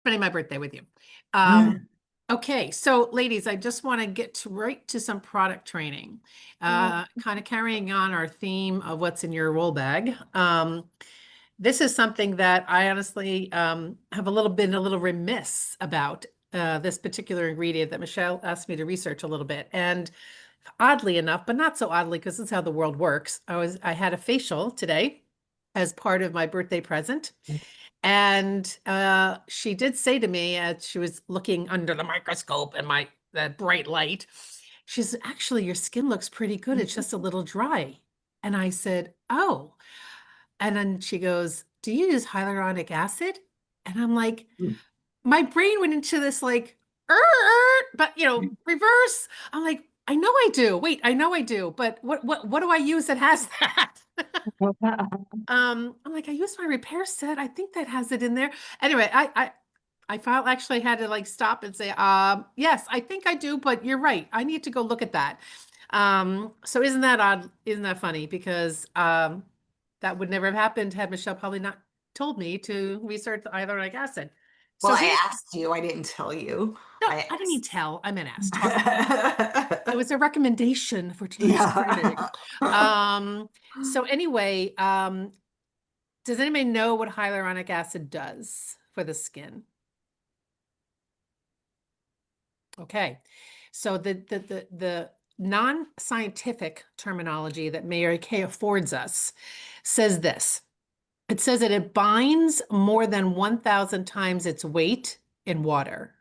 spending my birthday with you. Okay, so ladies, I just want to get right to some product training. Kind of carrying on our theme of what's in your roll bag. This is something that I honestly have been a little remiss about this particular ingredient that Michelle asked me to research a little bit. And oddly enough, but not so oddly, because this is how the world works, I had a facial today as part of my birthday present. And she did say to me as she was looking under the microscope and that bright light, she said, actually, your skin looks pretty good. It's just a little dry. And I said, oh. And then she goes, do you use hyaluronic acid? And I'm like, my brain went into this like, but reverse. I'm like, I know I do. Wait, I know I do. But what do I use that has that? I'm like, I used my repair set. I think that has it in there. Anyway, I actually had to like stop and say, yes, I think I do, but you're right. I need to go look at that. So isn't that odd? Isn't that funny? Because that would never have happened had Michelle probably not told me to research the hyaluronic acid. Well, So I here's, asked you. I didn't tell you. no, I I didn't mean tell, I meant ask. It asked. was a recommendation for today's training. Yeah. So anyway, does anybody know what hyaluronic acid does for the skin? Okay, so the non-scientific terminology that Mary Kay affords us says this. It says that it binds more than 1,000 times its weight in water.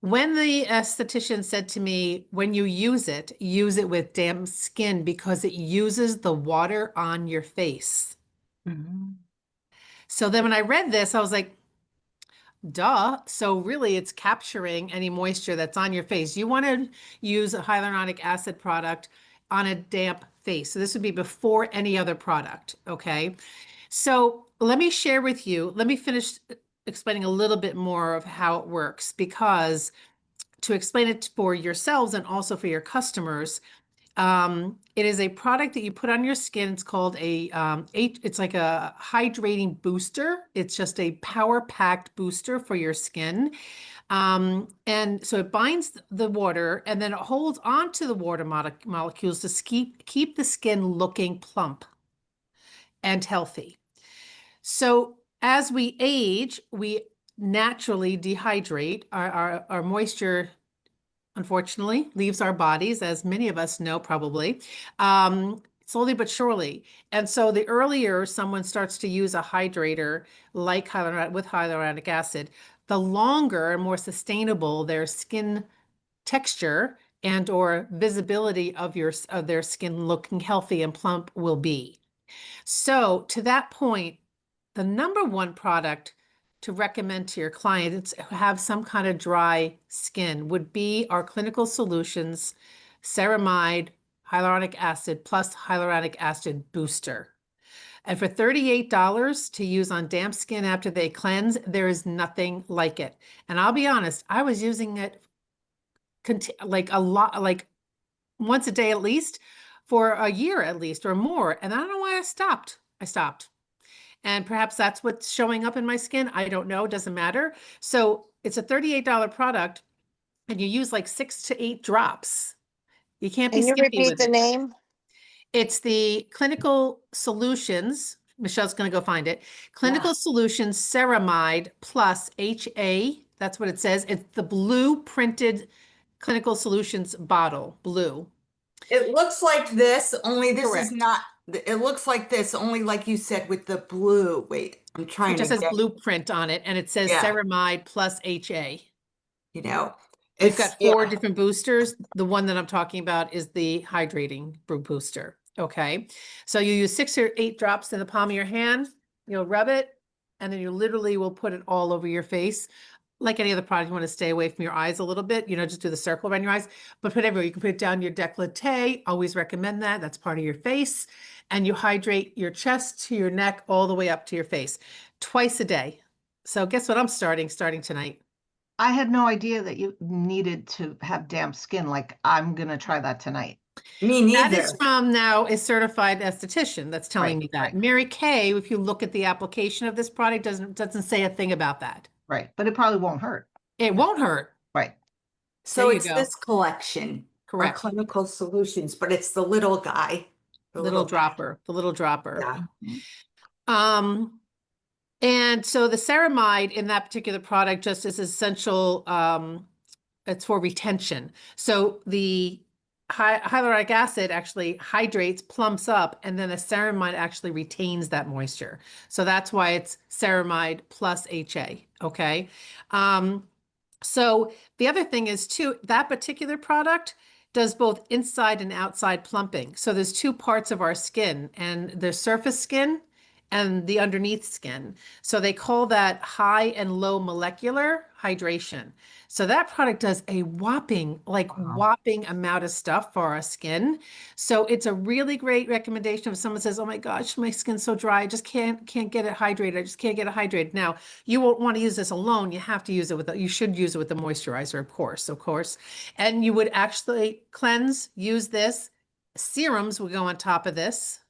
When the esthetician said to me, when you use it with damp skin because it uses the water on your face. So then when I read this, I was like, duh. So really it's capturing any moisture that's on your face. You want to use a hyaluronic acid product on a damp face. So this would be before any other product. Okay. So let me share with you, let me finish explaining a little bit more of how it works, because to explain it for yourselves and also for your customers, it is a product that you put on your skin. It's called it's like a hydrating booster. It's just a power-packed booster for your skin. And so it binds the water and then it holds onto the water molecules to keep the skin looking plump and healthy. So as we age, we naturally dehydrate. Our moisture, unfortunately, leaves our bodies, as many of us know probably, slowly but surely. And so the earlier someone starts to use a hydrator like hyaluronic acid, the longer and more sustainable their skin texture and or visibility of their skin looking healthy and plump will be. So to that point, the number one product to recommend to your clients who have some kind of dry skin would be our Clinical Solutions Ceramide Hyaluronic Acid plus Hyaluronic Acid Booster. And for $38 to use on damp skin after they cleanse, there is nothing like it. And I'll be honest, I was using it like a lot, like once a day at least, for a year at least or more. And I don't know why I stopped. I stopped. And perhaps that's what's showing up in my skin. I don't know. It doesn't matter. So it's a $38 product and you use like 6 to 8 drops. You can't be Can you skimpy repeat with the it. name? It's the Clinical Solutions. Michelle's going to go find it. Clinical Solutions Ceramide plus HA. That's what it says. It's the blue printed Clinical Solutions bottle, blue. It looks like this, only this is Correct. not, it looks like this, only like you said with the blue. Wait, I'm trying It to just says get, blueprint on it and it says yeah, ceramide plus HA. you know, We've it's, got yeah. 4 different boosters. The one that I'm talking about is the hydrating booster. Okay. So you use 6 or 8 drops in the palm of your hand. You'll rub it and then you literally will put it all over your face. Like any other product, you want to stay away from your eyes a little bit, just do the circle around your eyes, but put everywhere. You can put it down your décolleté. Always recommend that. That's part of your face. And you hydrate your chest to your neck all the way up to your face twice a day. So guess what I'm starting tonight. I had no idea that you needed to have damp skin. Like, I'm gonna try that tonight. Me That is neither. from now a certified esthetician that's telling Right, me that. right, Mary Kay, if you look at the application of this product, doesn't say a thing about that. right. But it probably won't hurt. It won't hurt. Right. There So you it's go. this collection, our Correct. clinical solutions, but it's the little guy, the Little little guy. dropper, the little dropper. Yeah. Mhm. Um, and so the ceramide in that particular product just is essential. It's for retention. So the hyaluronic acid actually hydrates, plumps up, and then the ceramide actually retains that moisture. So that's why it's ceramide plus HA. Okay. Um, so the other thing is too, that particular product does both inside and outside plumping. So there's two parts of our skin, and the surface skin and the underneath skin. So they call that high and low molecular hydration. So that product does a whopping, like Wow. whopping amount of stuff for our skin. So it's a really great recommendation if someone says, "Oh my gosh, my skin's so dry, I just can't get it hydrated. I just can't get it hydrated." Now, you won't want to use this alone. You have to use it with, you should use it with the moisturizer, of course, of course. And you would actually cleanse, use this. Serums will go on top of this,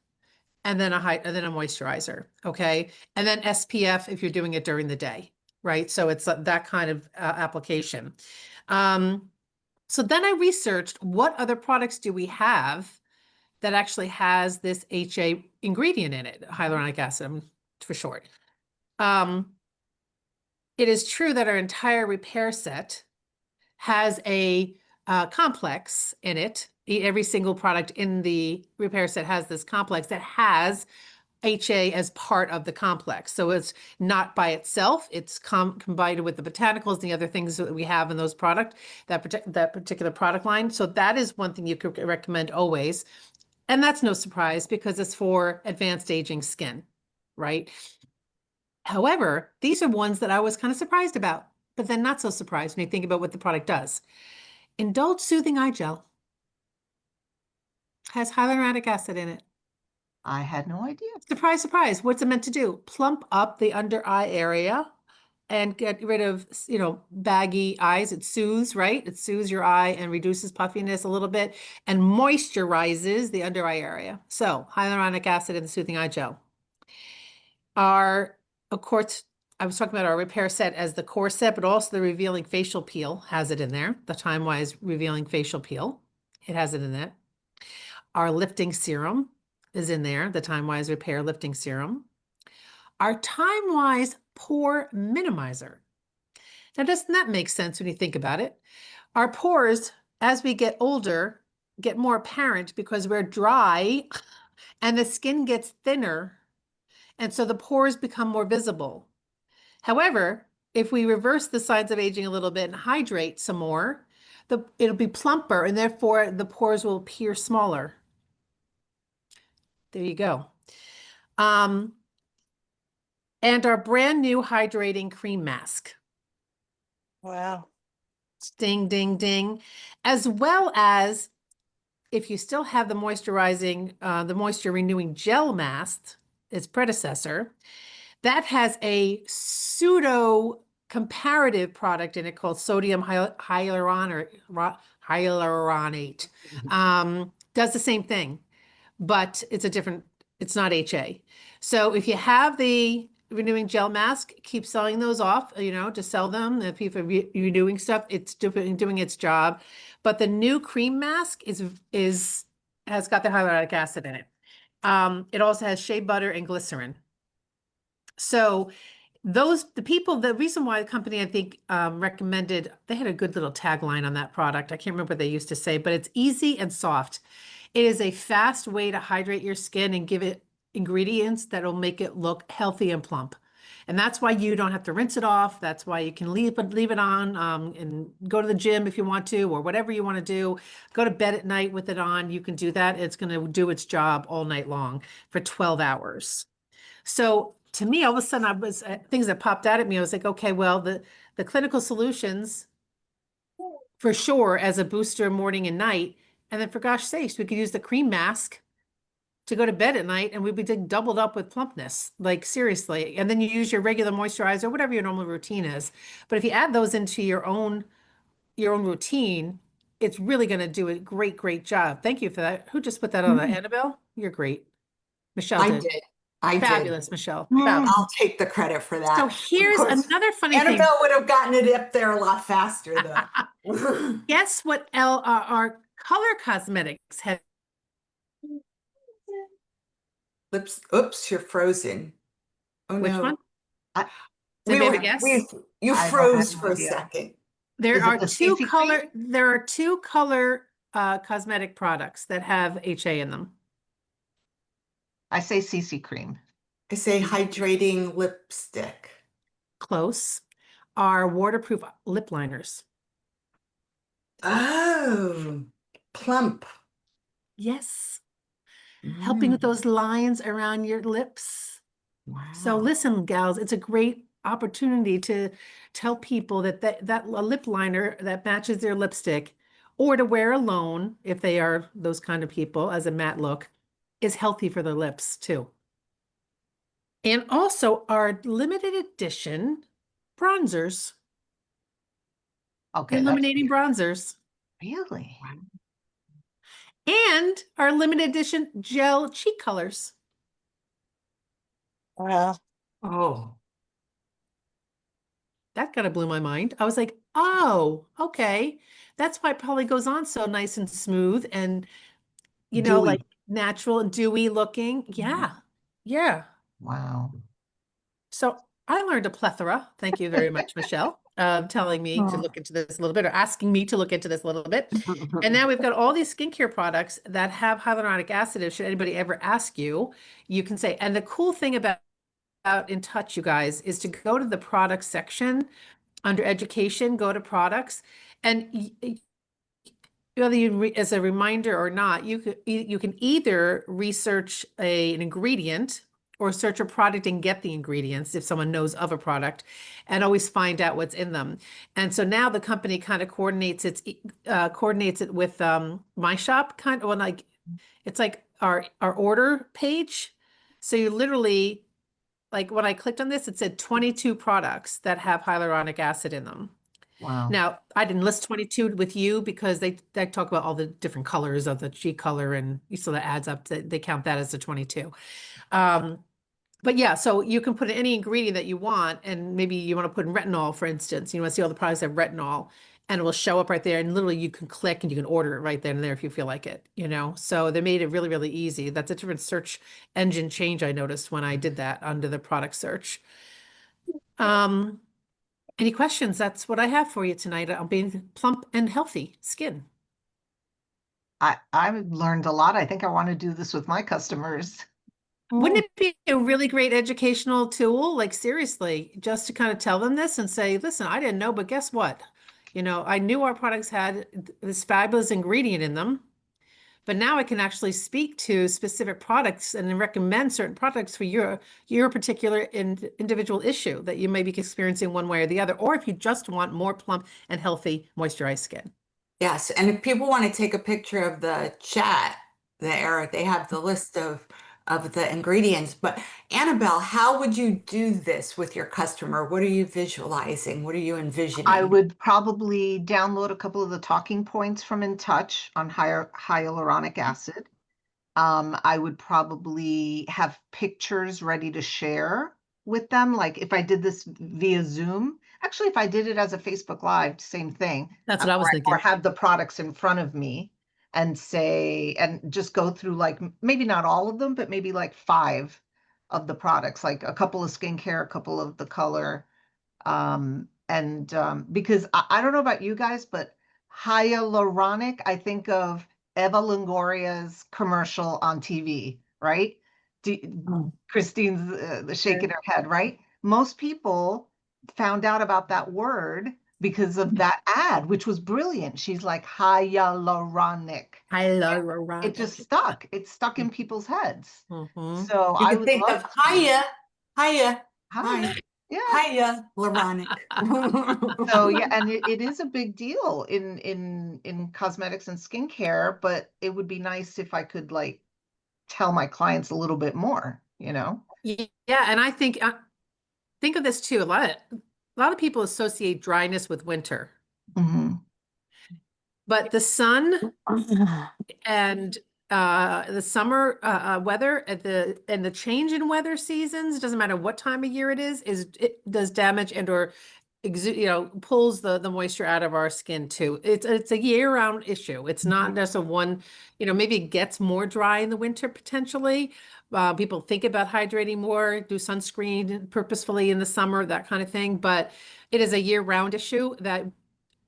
and then and then a moisturizer, okay? And then SPF if you're doing it during the day, right? So it's that kind of application. So then I researched what other products do we have that actually has this HA ingredient in it, hyaluronic acid for short. It is true that our entire repair set has a complex in it. Every single product in the repair set has this complex that has HA as part of the complex. So it's not by itself, it's combined with the botanicals and the other things that we have in those product, that particular product line. So that is one thing you could recommend always. And that's no surprise because it's for advanced aging skin, right? However, these are ones that I was kind of surprised about, but then not so surprised when you think about what the product does. Indulge Soothing Eye Gel has hyaluronic acid in it. I had no idea. Surprise, surprise. What's it meant to do? Plump up the under eye area and get rid of, baggy eyes. It soothes, right? It soothes your eye and reduces puffiness a little bit and moisturizes the under eye area. So hyaluronic acid and the Soothing Eye Gel are, of course, I was talking about our repair set as the core set, but also the revealing facial peel has it in there. The Time Wise revealing facial peel. It has it in that. Our lifting serum is in there, the Time Wise Repair Lifting Serum. Our Time Wise Pore Minimizer. Now, doesn't that make sense when you think about it? Our pores, as we get older, get more apparent because we're dry and the skin gets thinner. And so the pores become more visible. However, if we reverse the signs of aging a little bit and hydrate some more, it'll be plumper and therefore the pores will appear smaller. There you go. And our brand new hydrating cream mask. Wow. Ding, ding, ding. As well as if you still have the moisturizing, the moisture renewing gel mask, its predecessor, that has a pseudo comparative product in it called sodium hyaluronate. Does the same thing, but it's not HA. So if you have the renewing gel mask, keep selling those off, to sell them. If people are renewing stuff, it's doing its job. But the new cream mask has got the hyaluronic acid in it. It also has shea butter and glycerin. So the reason why the company, I think, recommended, they had a good little tagline on that product. I can't remember what they used to say, but it's easy and soft. It is a fast way to hydrate your skin and give it ingredients that will make it look healthy and plump. And that's why you don't have to rinse it off. That's why you can leave it on, and go to the gym if you want to, or whatever you want to do. Go to bed at night with it on. You can do that. It's going to do its job all night long for 12 hours. So to me, all of a sudden, things that popped out at me. I was like, okay, well, the clinical solutions for sure as a booster morning and night. And then for gosh sakes, we could use the cream mask to go to bed at night and we'd be doubled up with plumpness, like seriously. And then you use your regular moisturizer, whatever your normal routine is. But if you add those into your own routine, it's really going to do a great, great job. Thank you for that. Who just put that on? Mm. Annabelle? You're great. Michelle I did. did. I did. Fabulous, Michelle. Fabulous. I'll take the credit for So that. Of here's course, another funny thing. Annabelle would have gotten it up there a lot faster, though. Guess what our color cosmetics have? Lips. Oops, you're frozen. Oh Which no. one? I- Does anybody have a guess? You I don't froze have no for a idea. second. There Is it are the two CC color, cream? there are two color cosmetic products that have HA in them. I say CC cream. I say hydrating lipstick. Close. Are waterproof lip liners. Oh, plump. Yes. Helping with those lines around your lips. So Wow. listen, gals, it's a great opportunity to tell people that a lip liner that matches their lipstick, or to wear alone if they are those kind of people as a matte look, is healthy for their lips too. And also our limited edition bronzers, Okay, that's illuminating bronzers, really. and our limited edition gel cheek colors. Well, Oh, That kind of blew my mind. I was like, oh, okay. That's why it probably goes on so nice and smooth and, Dewy. like natural and dewy looking. Yeah. Yeah. Wow. So I learned a plethora. Thank you very much, Michelle, telling me to look into this a little bit or asking me to look into this a little bit. And now we've got all these skincare products that have hyaluronic acid. If should anybody ever ask you, you can say, and the cool thing about In Touch, you guys, is to go to the product section under education, go to products, and whether as a reminder or not, you can either research an ingredient or search a product and get the ingredients if someone knows of a product, and always find out what's in them. And so now the company kind of coordinates it with My Shop, kind of, well, like it's like our order page. So you literally, like when I clicked on this, it said 22 products that have hyaluronic acid in them. Wow. Now, I didn't list 22 with you because they talk about all the different colors of the cheek color, and so that adds up to, they count that as the 22. But yeah, so you can put in any ingredient that you want, and maybe you want to put in retinol, for instance. You want to see all the products that have retinol, and it will show up right there, and literally you can click and you can order it right then and there if you feel like it, So they made it really, really easy. That's a different search engine change I noticed when I did that under the product search. Any questions? That's what I have for you tonight on being plump and healthy skin. I've learned a lot. I think I want to do this with my customers. Wouldn't it be a really great educational tool? Like seriously, just to kind of tell them this and say, listen, I didn't know, but guess what? I knew our products had this fabulous ingredient in them, but now I can actually speak to specific products and then recommend certain products for your particular individual issue that you may be experiencing one way or the other, or if you just want more plump and healthy moisturized skin. yes. And if people want to take a picture of the chat there, they have the list of the ingredients. But Annabelle, how would you do this with your customer? What are you visualizing? What are you envisioning? I would probably download a couple of the talking points from In Touch on hyaluronic acid. I would probably have pictures ready to share with them. Like if I did this via Zoom, actually, if I did it as a Facebook Live, same thing. That's what I was thinking. Or have the products in front of me and say, and just go through like, maybe not all of them, but maybe like 5 of the products, like a couple of skincare, a couple of the color. Because I don't know about you guys, but hyaluronic, I think of Eva Longoria's commercial on TV, right? Christine's shaking her head, right? Most people found out about that word because of that ad, which was brilliant. She's like hyaluronic. Hyaluronic. It just stuck. It stuck in people's heads. Mhm. So You I can would think love of to- hiya, Hi. hi, Yeah. hiya, Loronic. So yeah, and it is a big deal in cosmetics and skincare, but it would be nice if I could like tell my clients a little bit more, Yeah, and I think of this too. A lot of people associate dryness with winter. Mhm. But the sun and the summer weather and the change in weather seasons, doesn't matter what time of year it is it does damage and or pulls the moisture out of our skin too. It's a year-round issue. It's not just a one, maybe it gets more dry in the winter potentially. People think about hydrating more, do sunscreen purposefully in the summer, that kind of thing. But it is a year-round issue that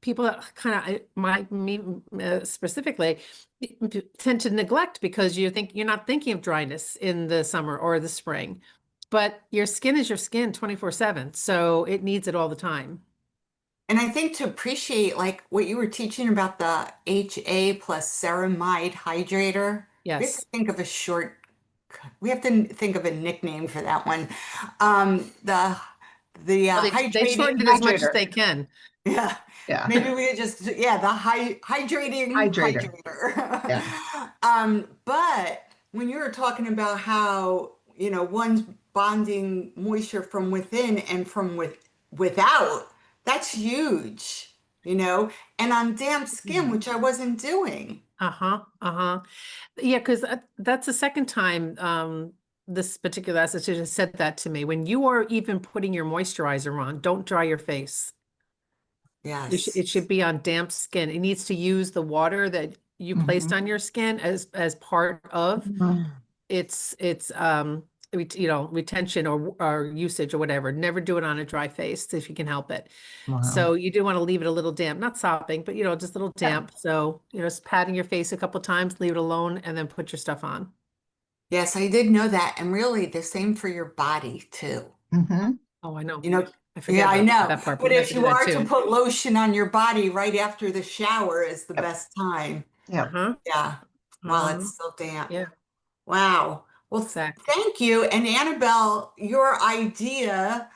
people kind of, me specifically, tend to neglect because you're not thinking of dryness in the summer or the spring. But your skin is your skin 24/7, so it needs it all the time. And I think to appreciate like what you were teaching about the HA plus ceramide hydrator, we have to Yes. think of we have to think of a nickname for that one. The Well, they hydrating shortened it as much as hydrator. they can. Yeah. Yeah. Maybe we could just, yeah, the hydrating Hydrator. hydrator. Yeah. But when you were talking about how, one's bonding moisture from within and from without, that's huge, and on damp skin, which I wasn't doing. Uh-huh. Uh-huh. Yeah, because that's the second time this particular esthetician has said that to me. When you are even putting your moisturizer on, don't dry your face. Yes. It should be on damp skin. It needs to use the water that you placed on your skin as part of its retention or usage or whatever. Never do it on a dry face if you can help it. Wow. So you do want to leave it a little damp, not sopping, but just a little damp. So just patting your face a couple times, leave it alone, and then put your stuff on. Yes, I did know that. And really the same for your body too. Oh, I know. You know, I forget yeah, I about know. that part, But but you have if to do you that are to too. put lotion on your body right after the shower is the best time. Yeah. Uh-huh. Yeah, while it's still damp. Yeah, Wow. Well, exactly. thank you. And Annabelle, your idea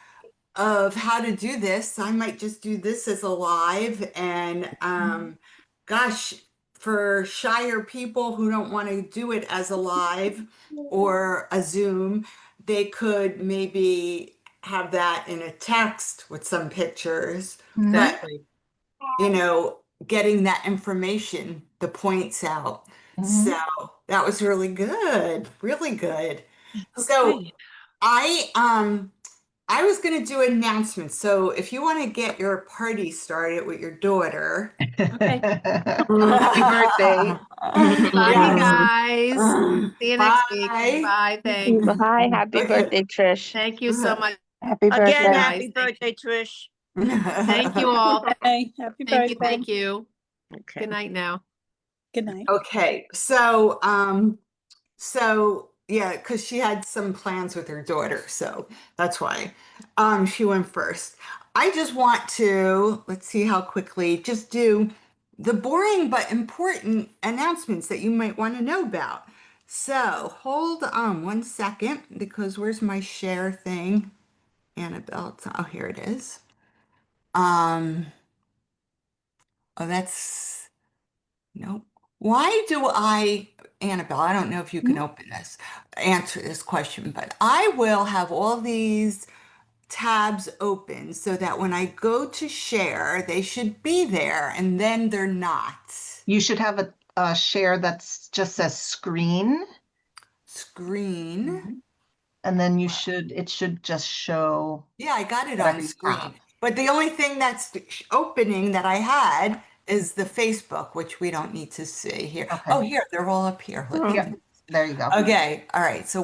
of how to do this, I might just do this as a live. And gosh, for shyer people who don't want to do it as a live or a Zoom, they could maybe have that in a text with some pictures. But, Exactly. getting that information, the points out. So that was really good, really good. So Okay. I was going to do announcements. So if you want to get your party started with your daughter. Okay. Happy birthday. Love you Yes. guys. See you next week. Bye. Bye. Thanks. Bye. Happy Okay. birthday, Trish. Thank you so much, Happy Again, birthday. guys. happy Thank birthday, Trish. Thank you all. Hey, happy Thank you. birthday. Thank you. Okay. Good night now. Good night. Okay, so yeah, because she had some plans with her daughter, so that's why she went first. I just want to, let's see how quickly, just do the boring but important announcements that you might want to know about. So hold on one second, because where's my share thing? Annabelle, oh, here it is. Oh, that's, nope. Why do Annabelle, I don't know if you can answer this question, but I will have all these tabs open so that when I go to share, they should be there, and then they're not. You should have a share that's just says screen, Screen. and then it should just show Yeah, I got it whatever on you screen. have. But the only thing that's opening that I had is the Facebook, which we don't need to see here. Okay. Oh, here, they're all up here. Look at Yeah, them. there you go. Okay, all right. So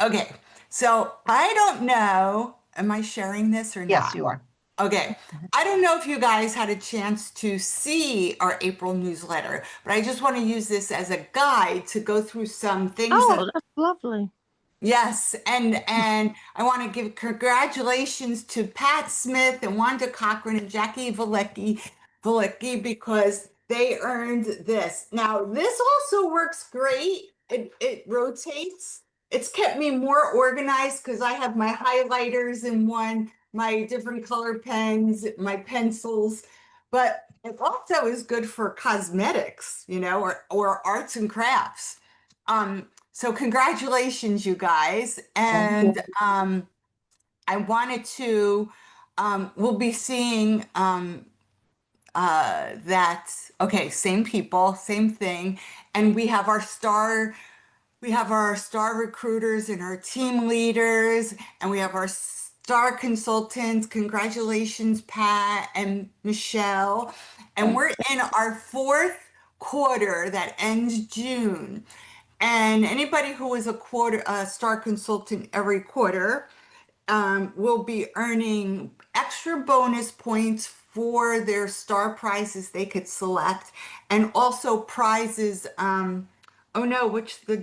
okay. So I don't know, am I sharing this or not? Yes, you are. Okay. I don't know if you guys had a chance to see our April newsletter, but I just want to use this as a guide to go through some things Oh, that's lovely. Yes, and I want to give congratulations to Pat Smith and Wanda Cochran and Jackie Valecki because they earned this. Now, this also works great. It rotates. It's kept me more organized because I have my highlighters in one, my different color pens, my pencils, but it also is good for cosmetics, or arts and crafts. So congratulations, you guys. And I wanted to, we'll be seeing okay, same people, same thing. And we have our star recruiters and our team leaders, and we have our star consultants. Congratulations, Pat and Michelle. And we're in our fourth quarter that ends June. And anybody who is a star consultant every quarter will be earning extra bonus points for their star prizes they could select, and also prizes. Oh no, which the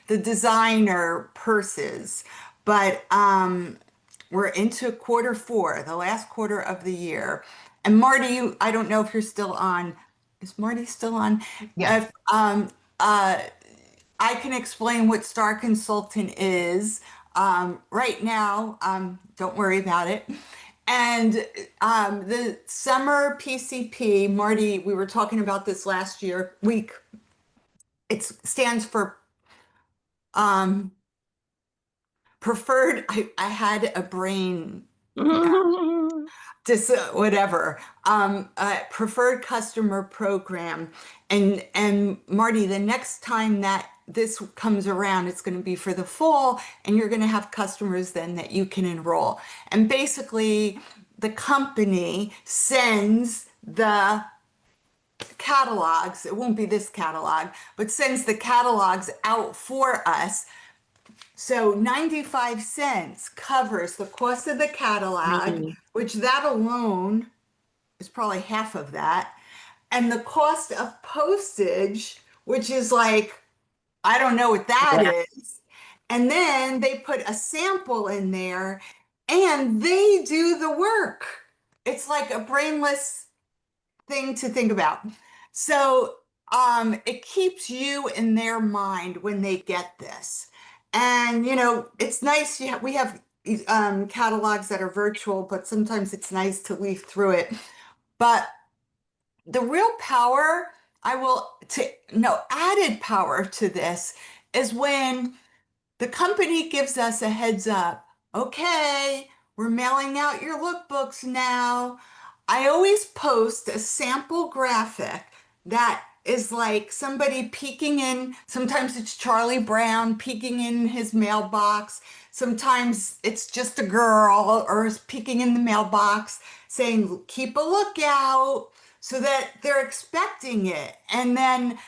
designer purses. But we're into quarter four, the last quarter of the year. And Marty, I don't know if you're still on. Is Marty still on? Yes. If I can explain what Star Consultant is. Right now, don't worry about it. And the summer PCP, Marty, we were talking about this last week. It stands for um, preferred. I had a brain whatever, preferred customer program. And Marty, the next time that this comes around, it's going to be for the fall, and you're going to have customers then that you can enroll. And basically, the company sends the catalogs, it won't be this catalog, but sends the catalogs out for us. So 95 cents covers the cost of the catalog, which that alone is probably half of that. And the cost of postage, which is like, I don't know what that Yeah. is. And then they put a sample in there and they do the work. It's like a brainless thing to think about. So it keeps you in their mind when they get this. And it's nice. We have catalogs that are virtual, but sometimes it's nice to leaf through it. But the real power, added power to this is when the company gives us a heads up. Okay, we're mailing out your lookbooks now. I always post a sample graphic that is like somebody peeking in. Sometimes it's Charlie Brown peeking in his mailbox. Sometimes it's just a girl or is peeking in the mailbox saying, keep a lookout, so that they're expecting it. And then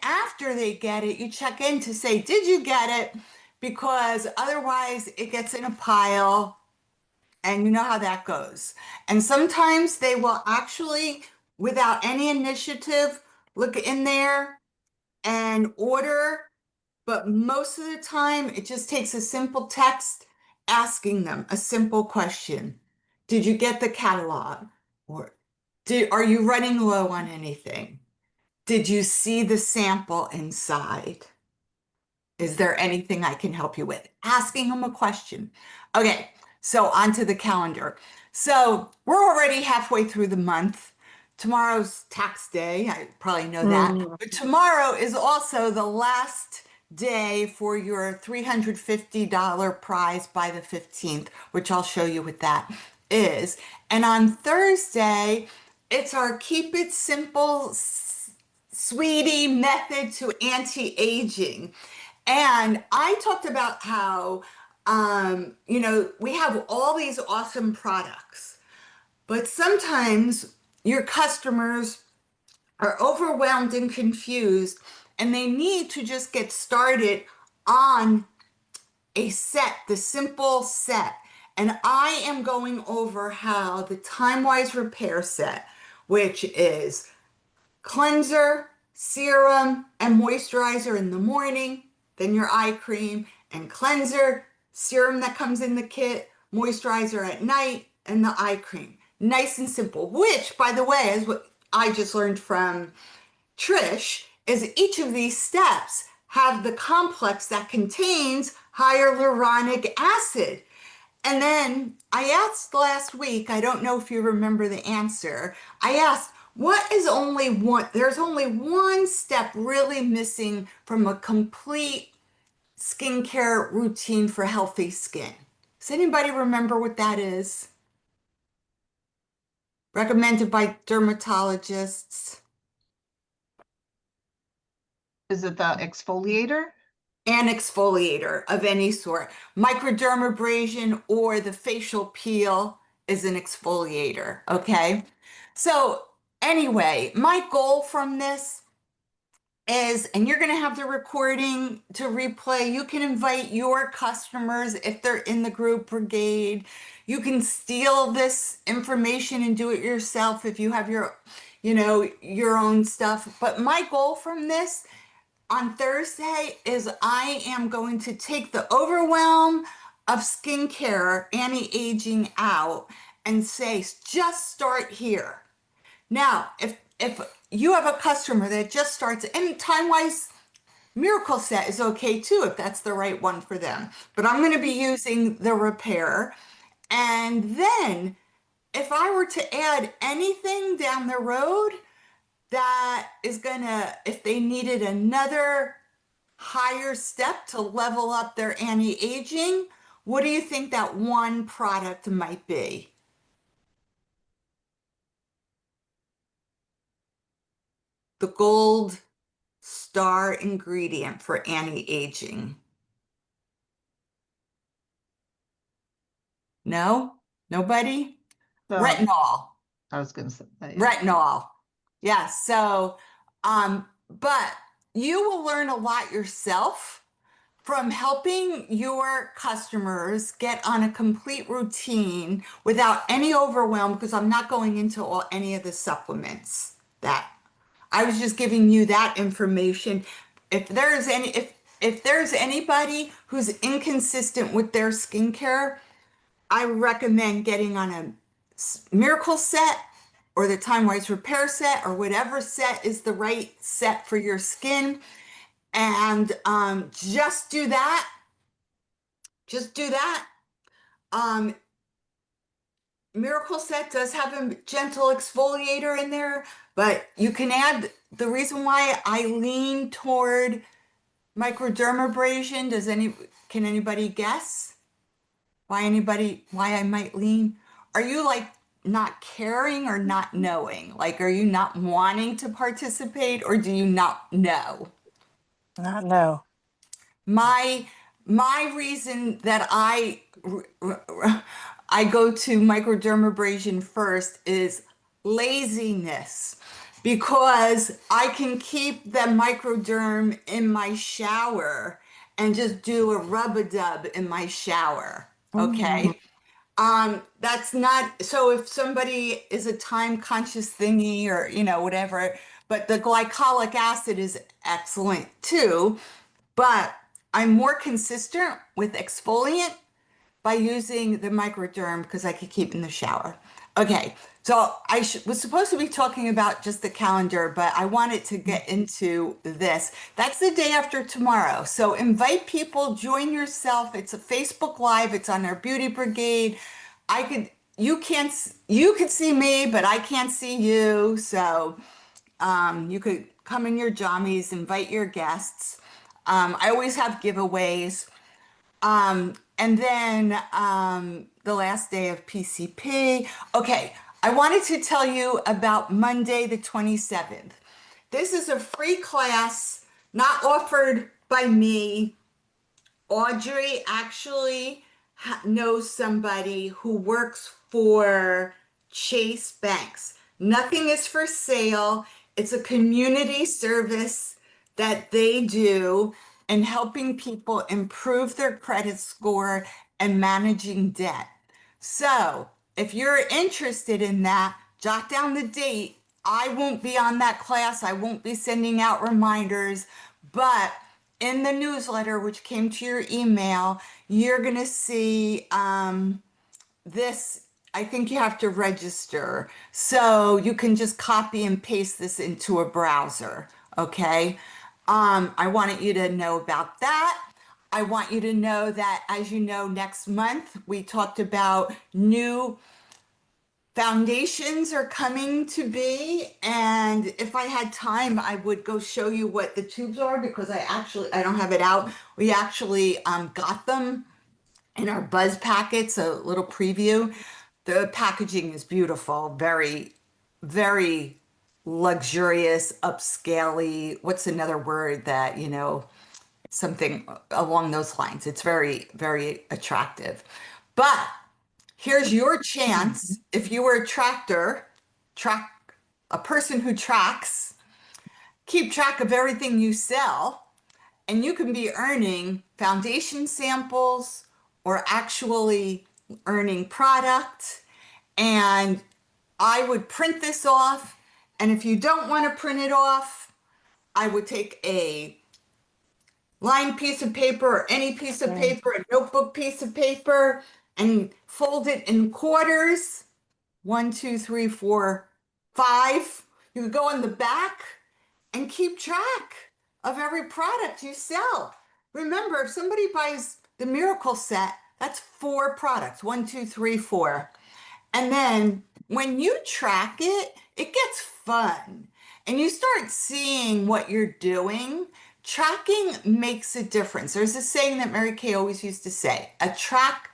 after they get it, you check in to say, did you get it? Because otherwise it gets in a pile, and you know how that goes. And sometimes they will actually, without any initiative, look in there and order. But most of the time, it just takes a simple text asking them a simple question. Did you get the catalog? Or are you running low on anything? Did you see the sample inside? Is there anything I can help you with? Asking them a question. Okay, so on to the calendar. So we're already halfway through the month. Tomorrow's tax day. I probably know that. But tomorrow is also the last day for your $350 prize by the 15th, which I'll show you what that is. And on Thursday, it's our Keep It Simple, Sweetie method to anti-aging. And I talked about how, we have all these awesome products, but sometimes your customers are overwhelmed and confused, and they need to just get started on the simple set. And I am going over how the Time-Wise Repair Set, which is cleanser, serum, and moisturizer in the morning, then your eye cream, and cleanser, serum that comes in the kit, moisturizer at night, and the eye cream. Nice and simple, which, by the way, is what I just learned from Trish, is each of these steps have the complex that contains hyaluronic acid. And then I asked last week, I don't know if you remember the answer. I asked, there's only one step really missing from a complete skincare routine for healthy skin. Does anybody remember what that is? recommended by dermatologists, Is it the exfoliator? and exfoliator of any sort. Microdermabrasion or the facial peel is an exfoliator, okay? So anyway, my goal from this is, and you're going to have the recording to replay. You can invite your customers if they're in the group brigade. You can steal this information and do it yourself if you have your, your own stuff. But my goal from this on Thursday is I am going to take the overwhelm of skincare, anti-aging out and say, just start here. Now, if you have a customer that just starts, and time-wise, Miracle Set is okay too, if that's the right one for them. But I'm going to be using the repair. And then if I were to add anything down the road that is gonna, if they needed another higher step to level up their anti-aging, what do you think that one product might be? The gold star ingredient for anti-aging. No? Nobody? So Retinol. I was going to say that. Yeah. Retinol. Yeah, so but you will learn a lot yourself from helping your customers get on a complete routine without any overwhelm, because I'm not going into any of the supplements. That I was just giving you that information. If there's anybody who's inconsistent with their skincare, I recommend getting on a Miracle Set or the Time Wise Repair Set or whatever set is the right set for your skin, and just do that. Just do that. Um, Miracle Set does have a gentle exfoliator in there, but you can add, the reason why I lean toward microdermabrasion, can anybody guess why I might lean? Are you like not caring or not knowing? Like, are you not wanting to participate or do you not know? Not no. My reason that I go to microdermabrasion first is laziness, because I can keep the microderm in my shower and just do a rub-a-dub in my shower. Okay. That's not, so if somebody is a time conscious thingy or, whatever, but the glycolic acid is excellent too. But I'm more consistent with exfoliant by using the microderm because I could keep in the shower. Okay, so I was supposed to be talking about just the calendar, but I wanted to get into this. That's the day after tomorrow. So invite people, join yourself. It's a Facebook Live. It's on our Beauty Brigade. You could see me, but I can't see you. So you could come in your jammies, invite your guests. I always have giveaways. And then the last day of PCP. Okay, I wanted to tell you about Monday the 27th. This is a free class not offered by me. Audrey actually knows somebody who works for Chase Banks. Nothing is for sale. It's a community service that they do in helping people improve their credit score and managing debt. So if you're interested in that, jot down the date. I won't be on that class. I won't be sending out reminders, but in the newsletter, which came to your email, you're going to see this. I think you have to register. So you can just copy and paste this into a browser. Okay. I wanted you to know about that. I want you to know that, as you know, next month we talked about new foundations are coming to be, and if I had time I would go show you what the tubes are, because I don't have it out. We actually got them in our buzz packets, a little preview. The packaging is beautiful, very, very luxurious, upscale-y. What's another word that, something along those lines. It's very, very attractive. But here's your chance. If you were a a person who tracks, keep track of everything you sell, and you can be earning foundation samples or actually earning product. And I would print this off. And if you don't want to print it off, I would take a lined piece of paper or any piece of paper, a notebook piece of paper, and fold it in quarters. 1, 2, 3, 4, 5. You could go in the back and keep track of every product you sell. Remember, if somebody buys the Miracle Set, that's 4 products. 1, 2, 3, 4. And then when you track it, it gets fun. And you start seeing what you're doing. Tracking makes a difference. There's a saying that Mary Kay always used to say, a tracked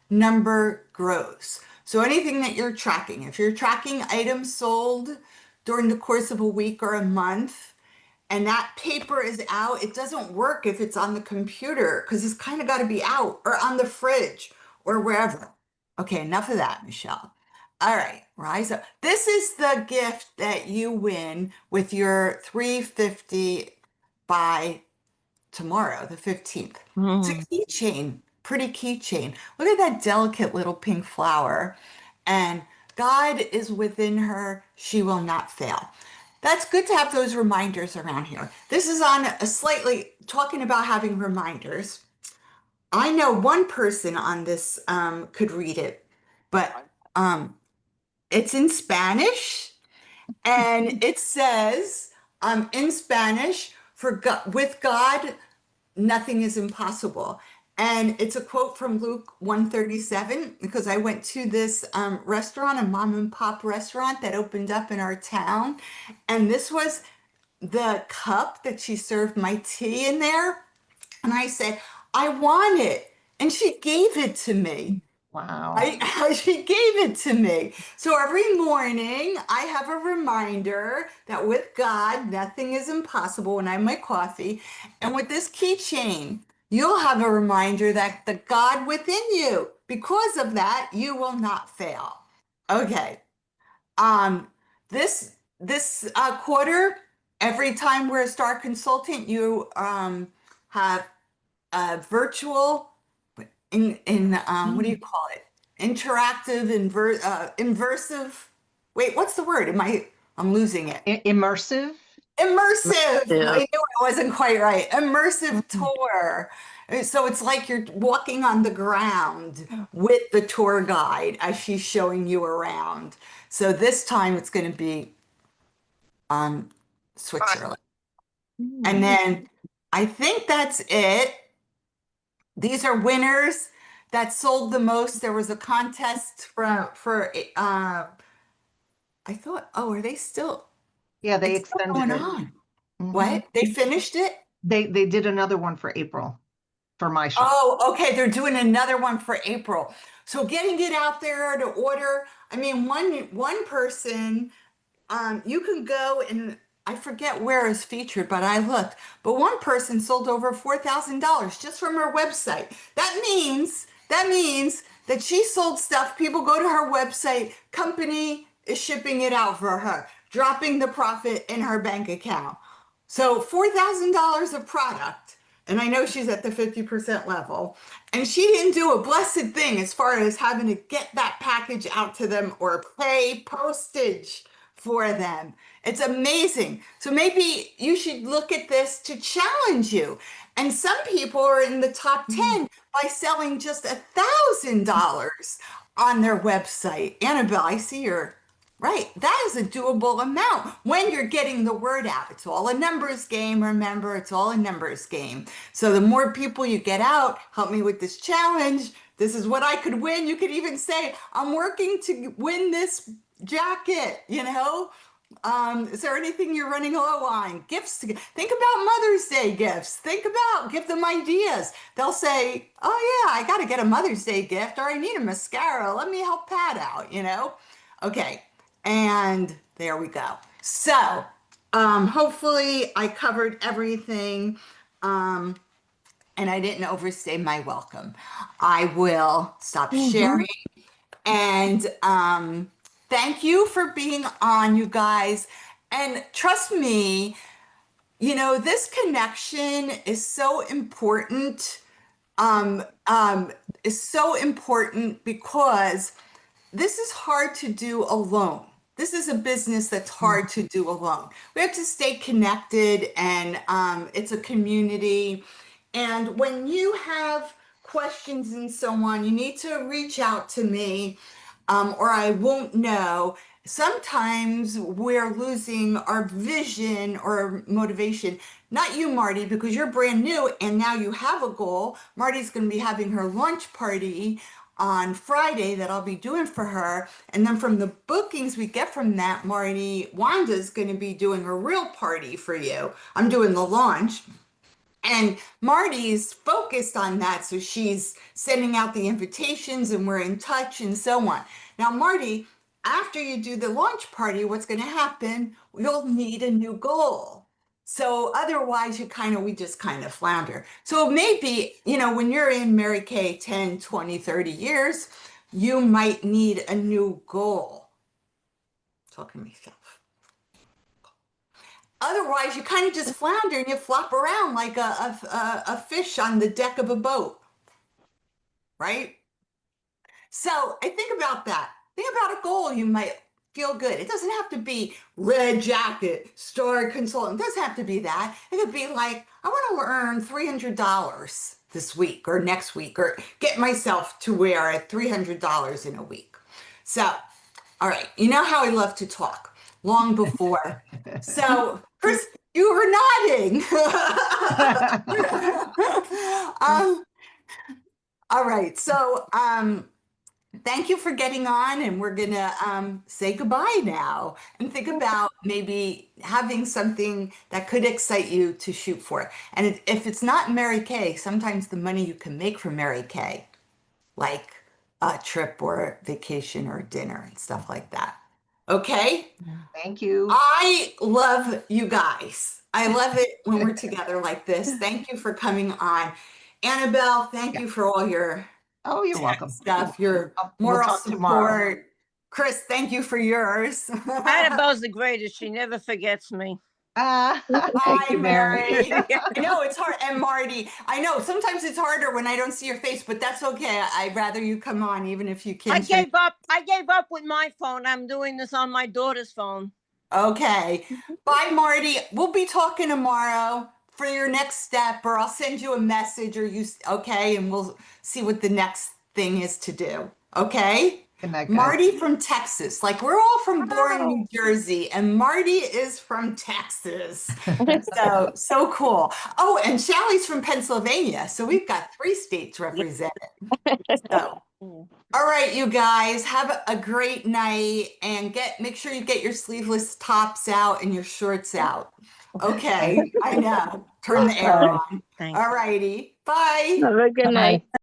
number grows. So anything that you're tracking, if you're tracking items sold during the course of a week or a month, and that paper is out, it doesn't work if it's on the computer because it's kind of got to be out or on the fridge or wherever. Okay, enough of that, Michelle. All right, rise up. This is the gift that you win with your 350 by tomorrow, the 15th. It's a keychain, pretty keychain. Look at that delicate little pink flower. And God is within her, she will not fail. That's good to have those reminders around here. This is on a slightly, talking about having reminders. I know one person on this could read it, but it's in Spanish. And it says in Spanish, with God, nothing is impossible. And it's a quote from Luke 137, because I went to this restaurant, a mom and pop restaurant that opened up in our town. And this was the cup that she served my tea in there. And I said, I want it. And she gave it to me. Wow. She gave it to me. So every morning I have a reminder that with God, nothing is impossible when I have my coffee. And with this keychain, you'll have a reminder that the God within you, because of that, you will not fail. Okay. This quarter, every time we're a star consultant, you have a virtual what do you call it? Interactive, immersive. Wait, what's the word? I'm losing it. Immersive. Immersive. Yeah. I knew I wasn't quite right. Immersive tour. So it's like you're walking on the ground with the tour guide as she's showing you around. So this time it's going to be Switzerland. And then I think that's it. These are winners that sold the most. There was a contest I thought, oh, are they still? Yeah, they It's still extended going it. on. Mhm. What? They finished it? They did another one for April for my shop. Oh, okay. They're doing another one for April. So getting it out there to order. I mean, one person, you can go and I forget where it's featured, but I looked. But one person sold over $4,000 just from her website. That means that she sold stuff. People go to her website, company is shipping it out for her, dropping the profit in her bank account. So $4,000 of product. And I know she's at the 50% level. And she didn't do a blessed thing as far as having to get that package out to them or pay postage for them. It's amazing. So maybe you should look at this to challenge you. And some people are in the top 10 by selling just $1,000 on their website. Annabelle, I see you're right. That is a doable amount when you're getting the word out. It's all a numbers game. Remember, it's all a numbers game. So the more people you get out, help me with this challenge. This is what I could win. You could even say, I'm working to win this jacket, Is there anything you're running low on? Gifts. Think about Mother's Day gifts. Give them ideas. They'll say, oh yeah, I got to get a Mother's Day gift, or I need a mascara. Let me help Pat out, Okay. And there we go. So, hopefully I covered everything. And I didn't overstay my welcome. I will stop sharing. And thank you for being on, you guys. And trust me, this connection is so important. Is so important because this is hard to do alone. This is a business that's hard to do alone. We have to stay connected, and it's a community. And when you have questions and so on, you need to reach out to me, or I won't know. Sometimes we're losing our vision or motivation. Not you, Marty, because you're brand new and now you have a goal. Marty's going to be having her launch party on Friday that I'll be doing for her. And then from the bookings we get from that, Wanda's going to be doing a real party for you. I'm doing the launch. And Marty's focused on that. So she's sending out the invitations and we're in touch and so on. Now, Marty, after you do the launch party, what's going to happen? You'll need a new goal. So otherwise we just kind of flounder. So maybe, when you're in Mary Kay 10, 20, 30 years, you might need a new goal. Talking to myself. Otherwise, you kind of just flounder and you flop around like a fish on the deck of a boat, right? So I think about that. Think about a goal you might feel good. It doesn't have to be red jacket, star consultant. It doesn't have to be that. It could be like, I want to earn $300 this week or next week, or get myself to where at $300 in a week. So, all right. You know how I love to talk long before. So, Chris, you were nodding. All right. So, thank you for getting on, and we're gonna say goodbye now and think about maybe having something that could excite you to shoot for. And if it's not Mary Kay, sometimes the money you can make from Mary Kay, like a trip or a vacation or dinner and stuff like that. Okay? Thank you. I love you guys. I love it when we're together like this. Thank you for coming on. Annabelle, thank you for all your Oh, you're welcome. stuff, your We'll moral talk tomorrow. support. Chris, thank you for yours. Annabelle's the greatest. She never forgets me. Thank Hi, you, Mary. Mary. I know it's hard. And Marty, I know sometimes it's harder when I don't see your face, but that's okay. I'd rather you come on, even if you I can't. say- gave up. I gave up with my phone. I'm doing this on my daughter's phone. Okay. Bye, Marty. We'll be talking tomorrow for your next step, or I'll send you a message, or okay, and we'll see what the next thing is to do. Okay? Good night, guys. Marty from Texas. Like, we're all from boring New Wow. Jersey, and Marty is from Texas. So cool. Oh, and Sally's from Pennsylvania. So we've got 3 states represented. So, all right, you guys, have a great night, and make sure you get your sleeveless tops out and your shorts out. Okay, I know. Turn the air on. Thanks. All righty. Bye. Have a good Bye. night.